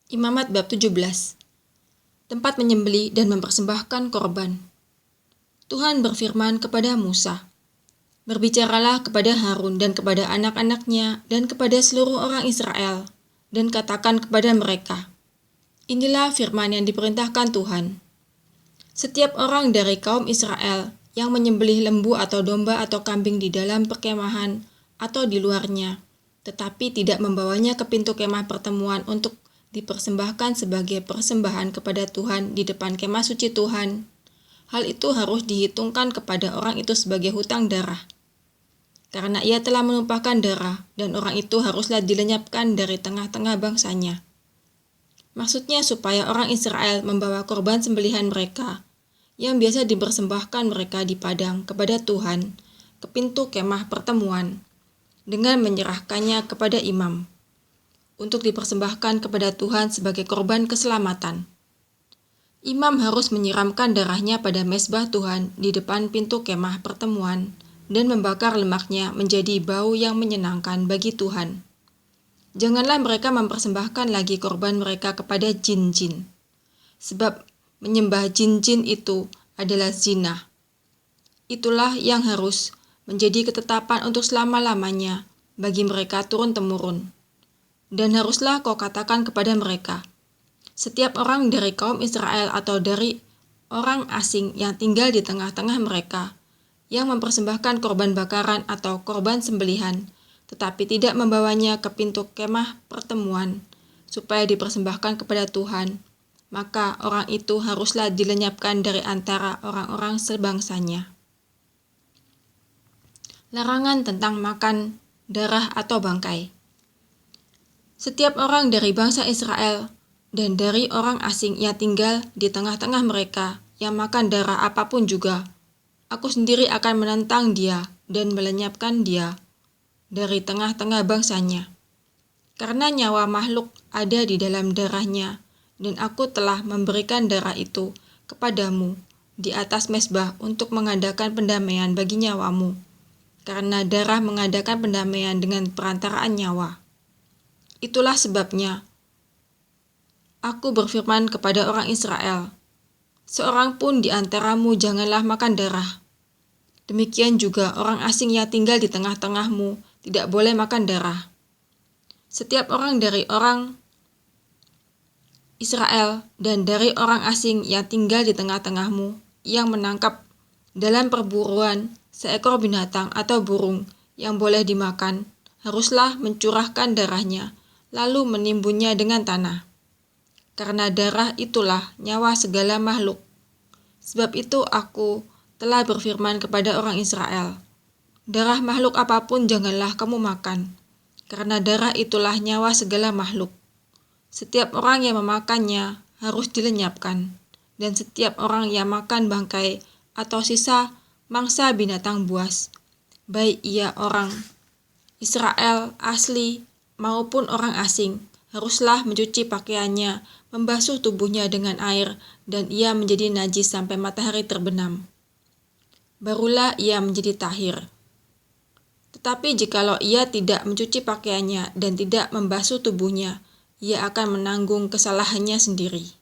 Imamat bab 17. Tempat menyembelih dan mempersembahkan korban. Tuhan berfirman kepada Musa, "Berbicaralah kepada Harun dan kepada anak-anaknya dan kepada seluruh orang Israel, dan katakan kepada mereka, inilah firman yang diperintahkan Tuhan. Setiap orang dari kaum Israel yang menyembelih lembu atau domba atau kambing di dalam perkemahan atau di luarnya, tetapi tidak membawanya ke pintu kemah pertemuan untuk dipersembahkan sebagai persembahan kepada Tuhan di depan kemah suci Tuhan, hal itu harus dihitungkan kepada orang itu sebagai hutang darah. Karena ia telah menumpahkan darah, dan orang itu haruslah dilenyapkan dari tengah-tengah bangsanya." Maksudnya supaya orang Israel membawa korban sembelihan mereka, yang biasa dipersembahkan mereka di padang kepada Tuhan, ke pintu kemah pertemuan, dengan menyerahkannya kepada imam, untuk dipersembahkan kepada Tuhan sebagai korban keselamatan. Imam harus menyiramkan darahnya pada mezbah Tuhan di depan pintu kemah pertemuan dan membakar lemaknya menjadi bau yang menyenangkan bagi Tuhan. Janganlah mereka mempersembahkan lagi korban mereka kepada jin-jin, sebab menyembah jin-jin itu adalah zina. Itulah yang harus menjadi ketetapan untuk selama-lamanya bagi mereka turun-temurun. Dan haruslah kau katakan kepada mereka, setiap orang dari kaum Israel atau dari orang asing yang tinggal di tengah-tengah mereka, yang mempersembahkan korban bakaran atau korban sembelihan, tetapi tidak membawanya ke pintu kemah pertemuan, supaya dipersembahkan kepada Tuhan, maka orang itu haruslah dilenyapkan dari antara orang-orang sebangsanya. Larangan tentang makan darah atau bangkai. Setiap orang dari bangsa Israel dan dari orang asing yang tinggal di tengah-tengah mereka yang makan darah apapun juga, aku sendiri akan menentang dia dan melenyapkan dia dari tengah-tengah bangsanya. Karena nyawa makhluk ada di dalam darahnya, dan aku telah memberikan darah itu kepadamu di atas mezbah untuk mengadakan pendamaian bagi nyawamu, karena darah mengadakan pendamaian dengan perantaraan nyawa. Itulah sebabnya aku berfirman kepada orang Israel, seorang pun di antaramu janganlah makan darah. Demikian juga orang asing yang tinggal di tengah-tengahmu tidak boleh makan darah. Setiap orang dari orang Israel dan dari orang asing yang tinggal di tengah-tengahmu yang menangkap dalam perburuan seekor binatang atau burung yang boleh dimakan, haruslah mencurahkan darahnya, lalu menimbunnya dengan tanah. Karena darah itulah nyawa segala makhluk. Sebab itu aku telah berfirman kepada orang Israel, darah makhluk apapun janganlah kamu makan, karena darah itulah nyawa segala makhluk. Setiap orang yang memakannya harus dilenyapkan, dan setiap orang yang makan bangkai atau sisa mangsa binatang buas, baik ia orang Israel asli maupun orang asing, haruslah mencuci pakaiannya, membasuh tubuhnya dengan air, dan ia menjadi najis sampai matahari terbenam. Barulah ia menjadi tahir. Tetapi jikalau ia tidak mencuci pakaiannya dan tidak membasuh tubuhnya, ia akan menanggung kesalahannya sendiri.